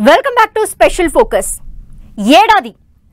Welcome back to special focus.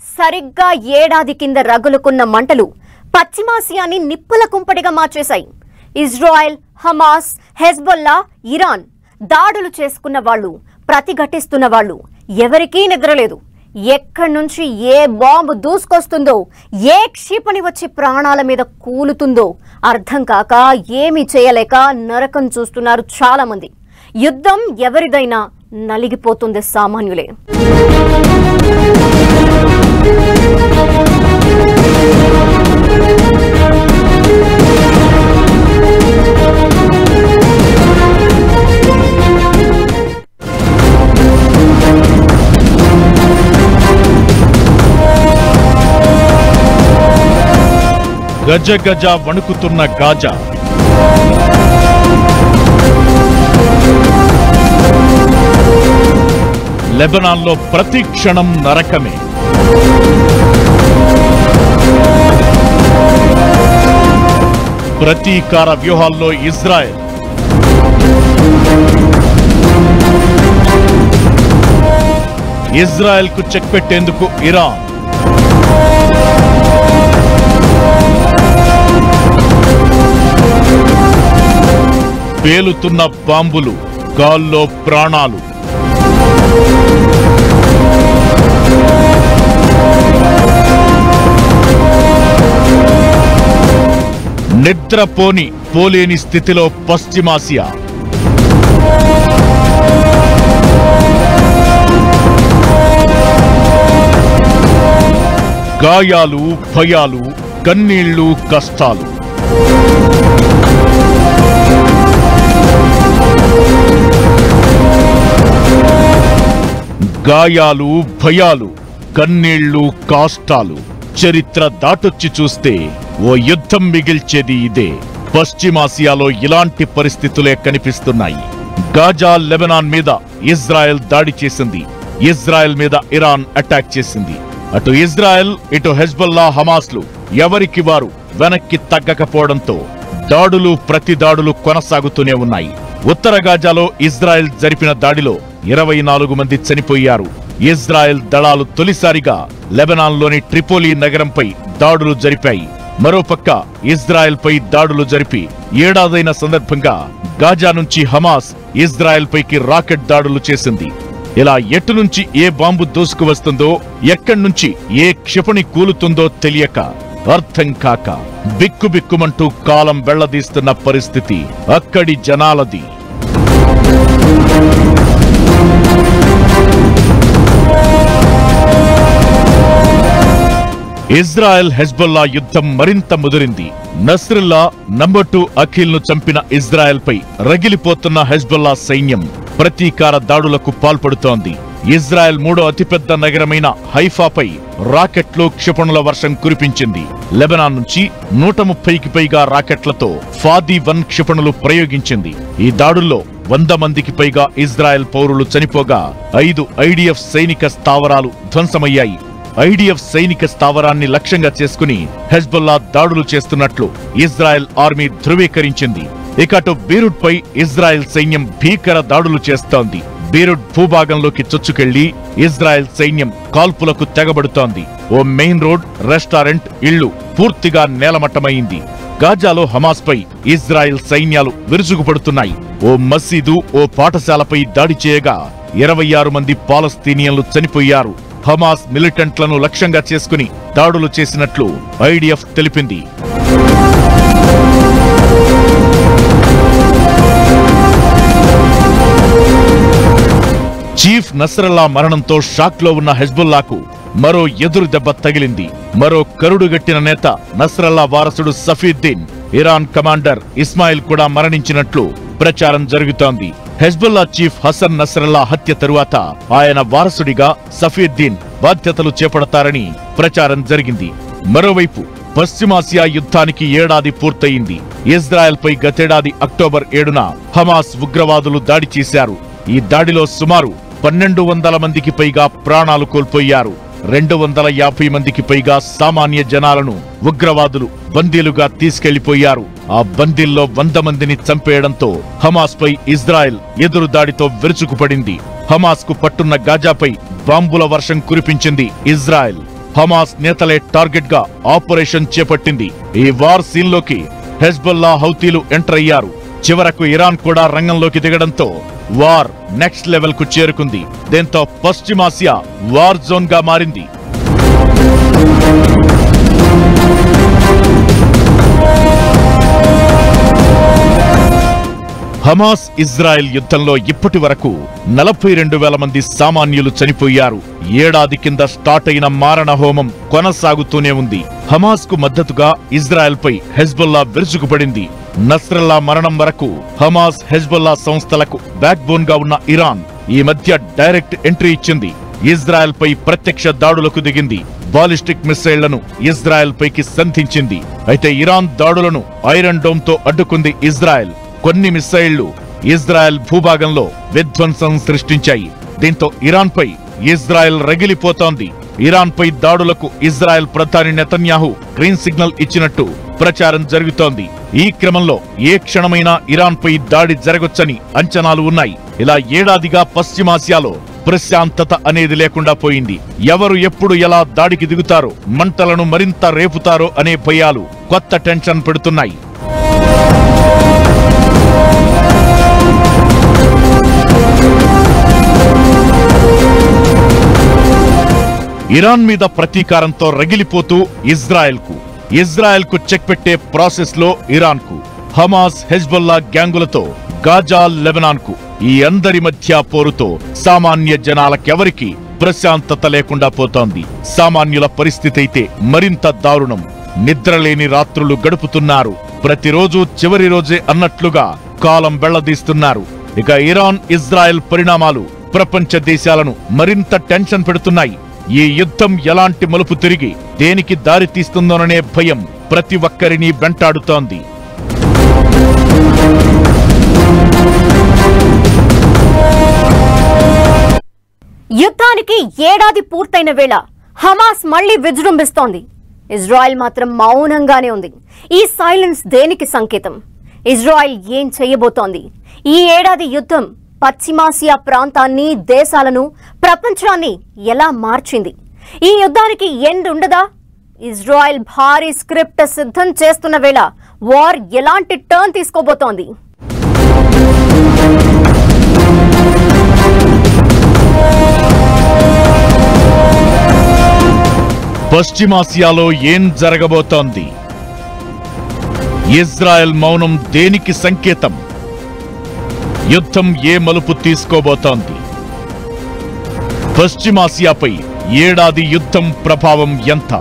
సరిగ్గా ఏడాది కింద రగులుకున్న మంటలు పశ్చిమాసియాని నిప్పుల కుంపటిగా మార్చేశాయి. ఇజ్రాయెల్, హమాస్, హెజ్బొల్లా, ఇరాన్ దాడులు చేసుకున్న వాళ్ళు, ప్రతిఘటిస్తున్న వాళ్ళు ఎవరికీ నిద్రలేదు. ఎక్కడి నుంచి ఏ బాంబు దూసుకొస్తుందో, ఏ క్షిపణి వచ్చి ప్రాణాల మీద కూలుతుందో అర్థం కాక ఏమీ చేయలేక నరకం చూస్తున్నారు చాలా మంది. యుద్ధం ఎవరిదైనా నలిగిపోతుంది సామాన్యులే. గజ గజ వణుకుతున్న గాజా, లెబనాన్లో ప్రతి క్షణం నరకమే. ప్రతీకార వ్యూహాల్లో ఇజ్రాయెల్, ఇజ్రాయెల్కు చెక్ పెట్టేందుకు ఇరాన్, పేలుతున్న బాంబులు, గాల్లో ప్రాణాలు. పోలేని స్థితిలో పశ్చిమాసియా. గాయాలు, భయాలు, కన్నీళ్లు, కష్టాలు. గాయాలు, భయాలు, కన్నీళ్లు, కాష్టాలు. చరిత్ర దాటొచ్చి చూస్తే ఓ యుద్ధం మిగిల్చేది ఇదే. పశ్చిమాసియాలో ఇలాంటి పరిస్థితులే కనిపిస్తున్నాయి. గాజా, లెబనాన్ మీద ఇజ్రాయెల్ దాడి చేసింది. ఇజ్రాయెల్ మీద ఇరాన్ అటాక్ చేసింది. అటు ఇజ్రాయెల్, ఇటు హెజ్బొల్లా, హమాస్లు ఎవరికి వారు వెనక్కి తగ్గకపోవడంతో దాడులు, ప్రతి దాడులు కొనసాగుతూనే ఉన్నాయి. ఉత్తర గాజాలో ఇజ్రాయెల్ జరిపిన దాడిలో 24 మంది చనిపోయారు. ఇజ్రాయెల్ దళాలు తొలిసారిగా లెబనాన్లోని ట్రిపోలి నగరంపై దాడులు జరిపాయి. మరోపక్క ఇజ్రాయెల్ పై దాడులు జరిపి ఏడాదైన సందర్భంగా గాజా నుంచి హమాస్ ఇజ్రాయెల్ పైకి రాకెట్ దాడులు చేసింది. ఇలా ఎటు నుంచి ఏ బాంబు దూసుకు వస్తుందో, ఎక్కడి నుంచి ఏ క్షిపణి కూలుతుందో తెలియక, అర్థం కాక బిక్కుబిక్కుమంటూ కాలం వెళ్లదీస్తున్న పరిస్థితి అక్కడి జనాలది. ఇజ్రాయెల్, హెజ్బొల్లా యుద్ధం మరింత ముదిరింది. నస్రుల్లా, నంబర్ 2 అఖిల్ ను చంపిన ఇజ్రాయెల్ పై రగిలిపోతున్న హెజ్బొల్లా సైన్యం ప్రతీకార దాడులకు పాల్పడుతోంది. ఇజ్రాయెల్ 3వ అతిపెద్ద నగరమైన హైఫాపై రాకెట్లు, క్షిపణుల వర్షం కురిపించింది. లెబనాన్ నుంచి 130కి పైగా రాకెట్లతో ఫాదీ-1 క్షిపణులు ప్రయోగించింది. ఈ దాడుల్లో 100 మందికి పైగా ఇజ్రాయెల్ పౌరులు చనిపోగా 5 ఐడిఎఫ్ సైనిక స్థావరాలు ధ్వంసమయ్యాయి. ఐడిఎఫ్ సైనిక స్థావరాన్ని లక్ష్యంగా చేసుకుని హెజ్బొల్లా దాడులు చేస్తున్నట్లు ఇజ్రాయెల్ ఆర్మీ ధృవీకరించింది. ఇక అటు బీరుట్ పై ఇజ్రాయెల్ సైన్యం భీకర దాడులు చేస్తోంది. బీరుట్ భూభాగంలోకి చొచ్చుకెళ్లి ఇజ్రాయెల్ సైన్యం కాల్పులకు తెగబడుతోంది. ఓ మెయిన్ రోడ్, రెస్టారెంట్, ఇళ్లు పూర్తిగా నేలమట్టమైంది. గాజాలో హమాస్ పై ఇజ్రాయెల్ సైన్యాలు విరుచుకుపడుతున్నాయి. ఓ మసీదు, ఓ పాఠశాలపై దాడి చేయగా 26 మంది పాలస్తీనియన్లు చనిపోయారు. హమాస్ మిలిటెంట్లను లక్ష్యంగా చేసుకుని దాడులు చేసినట్లు ఐడిఎఫ్ తెలిపింది. చీఫ్ నస్రల్లా మరణంతో షాక్లో ఉన్న హెజ్బొల్లాకు మరో ఎదురు దెబ్బ తగిలింది. మరో కరుడుగట్టిన నేత, నస్రల్లా వారసుడు సఫీద్దీన్, ఇరాన్ కమాండర్ ఇస్మాయిల్ కూడా మరణించినట్లు ప్రచారం జరుగుతోంది. హెజ్బొల్లా చీఫ్ హసన్ నస్రల్లా హత్య తరువాత ఆయన వారసుడిగా సఫీద్దీన్ బాధ్యతలు చేపడతారని ప్రచారం జరిగింది. మరోవైపు పశ్చిమాసియా యుద్ధానికి ఏడాది పూర్తయింది. ఇజ్రాయెల్ పై గతేడాది అక్టోబర్ 7న హమాస్ ఉగ్రవాదులు దాడి చేశారు. ఈ దాడిలో సుమారు 1200 మందికి పైగా ప్రాణాలు కోల్పోయారు. 250 మందికి పైగా సామాన్య జనాలను ఉగ్రవాదులు బందీలుగా తీసుకెళ్లిపోయారు. ఆ బందీల్లో 100 మందిని చంపేయడంతో హమాస్ పై ఇజ్రాయెల్ ఎదురుదాడితో విరుచుకుపడింది. హమాస్ కు పట్టున్న గాజాపై బాంబుల వర్షం కురిపించింది ఇజ్రాయెల్. హమాస్ నేతలే టార్గెట్ గా ఆపరేషన్ చేపట్టింది. ఈ వార్ సీన్ లోకి హెజ్బొల్లా, హౌతీలు ఎంటర్ అయ్యారు. చివరకు ఇరాన్ కూడా రంగంలోకి దిగడంతో వార్ నెక్స్ట్ లెవెల్ కు చేరుకుంది. దీంతో పశ్చిమాసియా వార్ జోన్ గా మారింది. హమాస్ ఇజ్రాయెల్ యుద్ధంలో ఇప్పటి వరకు 42,000 మంది సామాన్యులు చనిపోయారు. ఏడాది కింద స్టార్ట్ అయిన మారణ హోమం కొనసాగుతూనే ఉంది. హమాస్ కు మద్దతుగా ఇజ్రాయెల్ పై హెజ్బొల్లా విరుచుకుపడింది. నస్రల్లా మరణం వరకు హమాస్, హెజ్బొల్లా సంస్థలకు బ్యాక్ బోన్ గా ఉన్న ఇరాన్ ఈ మధ్య డైరెక్ట్ ఎంట్రీ ఇచ్చింది. ఇజ్రాయెల్ పై ప్రత్యక్ష దాడులకు దిగింది. బాలిస్టిక్ మిసైళ్లను ఇజ్రాయెల్ పైకి సంధించింది. అయితే ఇరాన్ దాడులను ఐరన్ డోమ్ తో అడ్డుకుంది ఇజ్రాయెల్. కొన్ని మిసైళ్లు ఇజ్రాయెల్ భూభాగంలో విధ్వంసం సృష్టించాయి. దీంతో ఇరాన్ పై ఇజ్రాయెల్ రగిలిపోతోంది. ఇరాన్ పై దాడులకు ఇజ్రాయెల్ ప్రధాని నెతన్యాహు గ్రీన్ సిగ్నల్ ఇచ్చినట్టు ప్రచారం జరుగుతోంది. ఈ క్రమంలో ఏ క్షణమైనా ఇరాన్ పై దాడి జరగొచ్చని అంచనాలు ఉన్నాయి. ఇలా ఏడాదిగా పశ్చిమాసియాలో ప్రశాంతత అనేది లేకుండా పోయింది. ఎవరు ఎప్పుడు ఎలా దాడికి దిగుతారో, మంటలను మరింత రేపుతారో అనే భయాలు కొత్త టెన్షన్ పెడుతున్నాయి. ఇరాన్ మీద ప్రతీకారంతో రగిలిపోతూ ఇజ్రాయెల్ కు చెక్ పెట్టే ప్రాసెస్ లో ఇరాన్ కు, హమాస్, హెజ్బొల్లా గ్యాంగులతో గాజా, లెబనాన్ కు ఈ అందరి మధ్య పోరుతో సామాన్య జనాలకెవరికి ప్రశాంతత లేకుండా పోతోంది. సామాన్యుల పరిస్థితి అయితే మరింత దారుణం. నిద్రలేని రాత్రులు గడుపుతున్నారు. ప్రతిరోజు చివరి రోజే అన్నట్లుగా కాలం వెళ్లదీస్తున్నారు. ఇక ఇరాన్, ఇజ్రాయెల్ పరిణామాలు ప్రపంచ దేశాలను మరింత టెన్షన్ పెడుతున్నాయి. ఈ యుద్ధం ఎలాంటి మలుపు తిరిగి దేనికి దారి తీస్తుందోననే భయం ప్రతి ఒక్కరిని వెంటాడుతోంది. యుద్ధానికి ఏడాది పూర్తయిన వేళ హమాస్ మళ్లీ విజృంభిస్తోంది. ఇజ్రాయెల్ మాత్రం మౌనంగానే ఉంది. ఈ సైలెన్స్ దేనికి సంకేతం? ఇజ్రాయెల్ ఏం చేయబోతోంది? ఈ ఏడాది యుద్ధం పశ్చిమాసియా ప్రాంతాన్ని, దేశాలను, ప్రపంచాన్ని ఎలా మార్చింది? ఈ యుద్ధానికి ఎండ్ ఉండదా? ఇజ్రాయెల్ భారీ స్క్రిప్ట్ సిద్ధం చేస్తున్న వేళ వార్ ఎలాంటి టర్న్ తీసుకోబోతోంది? పశ్చిమాసియాలో ఏం జరగబోతోంది? ఇజ్రాయెల్ మౌనం దేనికి సంకేతం? యుద్ధం ఏ మలుపు తీసుకోబోతోంది? పశ్చిమాసియాపై ఏడాది యుద్ధం ప్రభావం ఎంత?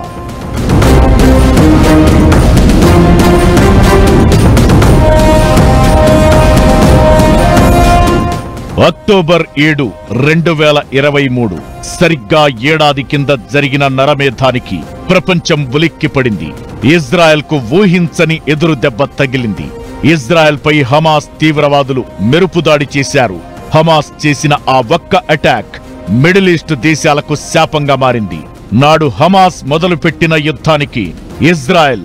అక్టోబర్ 7, 2023 సరిగ్గా ఏడాది కింద జరిగిన నరమేధానికి ప్రపంచం ఉలిక్కిపడింది. ఇజ్రాయెల్ కు ఊహించని ఎదురు దెబ్బ తగిలింది. ఇజ్రాయెల్ పై హమాస్ తీవ్రవాదులు మెరుపుదాడి చేశారు. హమాస్ చేసిన ఆ ఒక్క అటాక్ మిడిల్ ఈస్ట్ దేశాలకు శాపంగా మారింది. నాడు హమాస్ మొదలుపెట్టిన యుద్ధానికి ఇజ్రాయెల్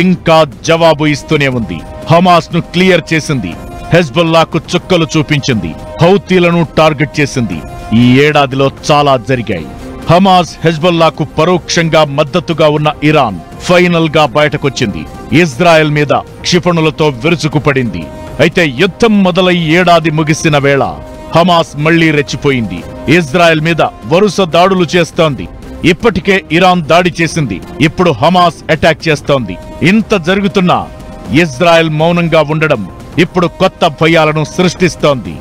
ఇంకా జవాబు ఇస్తూనే ఉంది. హమాస్ ను క్లియర్ చేసింది. హెజ్బొల్లాకు చుక్కలు చూపించింది. హౌతీలను టార్గెట్ చేసింది. ఈ ఏడాదిలో చాలా జరిగాయి. హమాస్, హెజ్బొల్లాకు పరోక్షంగా మద్దతుగా ఉన్న ఇరాన్ ఫైనల్ గా బయటకొచ్చింది. ఇజ్రాయెల్ మీద క్షిపణులతో విరుచుకుపడింది. అయితే యుద్ధం మొదలై ఏడాది ముగిసిన వేళ హమాస్ మళ్లీ రెచ్చిపోయింది. ఇజ్రాయెల్ మీద వరుస దాడులు చేస్తోంది. ఇప్పటికే ఇరాన్ దాడి చేసింది. ఇప్పుడు హమాస్ అటాక్ చేస్తోంది. ఇంత జరుగుతున్నా ఇజ్రాయెల్ మౌనంగా ఉండడం ఇప్పుడు కొత్త భయాలను సృష్టిస్తోంది.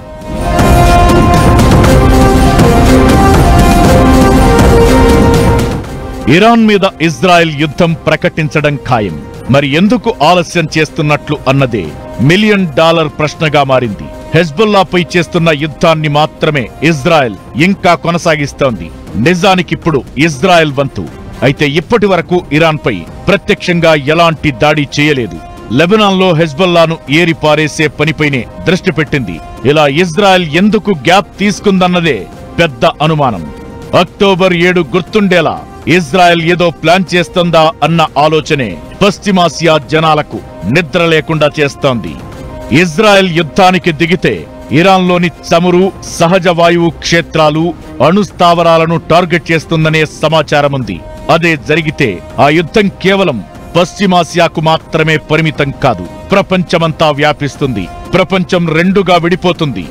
ఇరాన్ మీద ఇజ్రాయెల్ యుద్ధం ప్రకటించడం ఖాయం. మరి ఎందుకు ఆలస్యం చేస్తున్నట్లు అన్నదే $1 మిలియన్ ప్రశ్నగా మారింది. హెజ్బొల్లాపై చేస్తున్న యుద్ధాన్ని మాత్రమే ఇజ్రాయెల్ ఇంకా కొనసాగిస్తోంది. నిజానికిప్పుడు ఇజ్రాయెల్ వంతు. అయితే ఇప్పటి వరకు ఇరాన్ పై ప్రత్యక్షంగా ఎలాంటి దాడి చేయలేదు. లెబనాన్లో హెజ్బొల్లాను ఏరిపారేసే పనిపైనే దృష్టి పెట్టింది. ఇలా ఇజ్రాయెల్ ఎందుకు గ్యాప్ తీసుకుందన్నదే పెద్ద అనుమానం. అక్టోబర్ 7 గుర్తుండేలా ఇజ్రాయెల్ ఏదో ప్లాన్ చేస్తుందా అన్న ఆలోచనే పశ్చిమాసియా జనాలకు నిద్ర లేకుండా చేస్తోంది. ఇజ్రాయెల్ యుద్ధానికి దిగితే ఇరాన్లోని చమురు, సహజ వాయువు క్షేత్రాలు, అణుస్థావరాలను టార్గెట్ చేస్తుందనే సమాచారముంది. అదే జరిగితే ఆ యుద్ధం కేవలం పశ్చిమాసియాకు మాత్రమే పరిమితం కాదు, ప్రపంచమంతా వ్యాపిస్తుంది. ప్రపంచం రెండుగా విడిపోతుంది.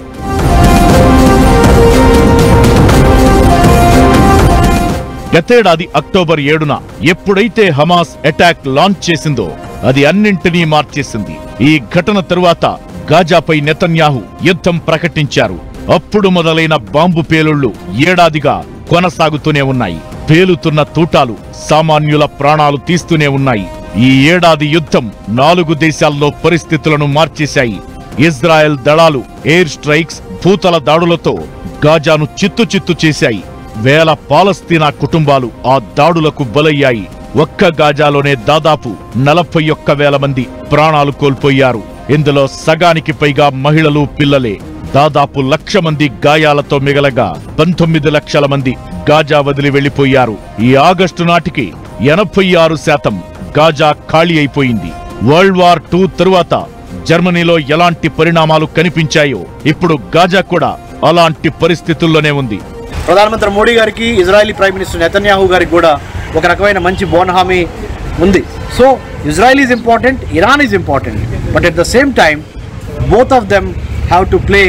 గతేడాది అక్టోబర్ 7న ఎప్పుడైతే హమాస్ అటాక్ లాంచ్ చేసిందో అది అన్నింటినీ మార్చేసింది. ఈ ఘటన తరువాత గాజాపై నెతన్యాహు యుద్ధం ప్రకటించారు. అప్పుడు మొదలైన బాంబు పేలుళ్లు ఏడాదిగా కొనసాగుతూనే ఉన్నాయి. పేలుతున్న తూటాలు సామాన్యుల ప్రాణాలు తీస్తూనే ఉన్నాయి. ఈ ఏడాది యుద్ధం 4 దేశాల్లో పరిస్థితులను మార్చేశాయి. ఇజ్రాయెల్ దళాలు ఎయిర్ స్ట్రైక్స్, భూతల దాడులతో గాజాను చిత్తు చేశాయి. వేల పాలస్తీనా కుటుంబాలు ఆ దాడులకు బలయ్యాయి. ఒక్క గాజాలోనే దాదాపు 41,000 మంది ప్రాణాలు కోల్పోయారు. ఇందులో సగానికి పైగా మహిళలు, పిల్లలే. దాదాపు 1,00,000 మంది గాయాలతో మిగలగా 19 లక్షల మంది గాజా వదిలి వెళ్లిపోయారు. ఈ ఆగస్టు నాటికి 86% గాజా ఖాళీ అయిపోయింది. వరల్డ్ వార్ II తరువాత జర్మనీలో ఎలాంటి పరిణామాలు కనిపించాయో ఇప్పుడు గాజా కూడా అలాంటి పరిస్థితుల్లోనే ఉంది. ప్రధానమంత్రి మోడీ గారికి, ఇజ్రాయెలీ ప్రైమ్ మినిస్టర్ నెతన్యాహు గారికి కూడా ఒక రకమైన మంచి బోన్-హామీ ఉంది. So Israel is important, Iran is important, but at the same time both of them have to play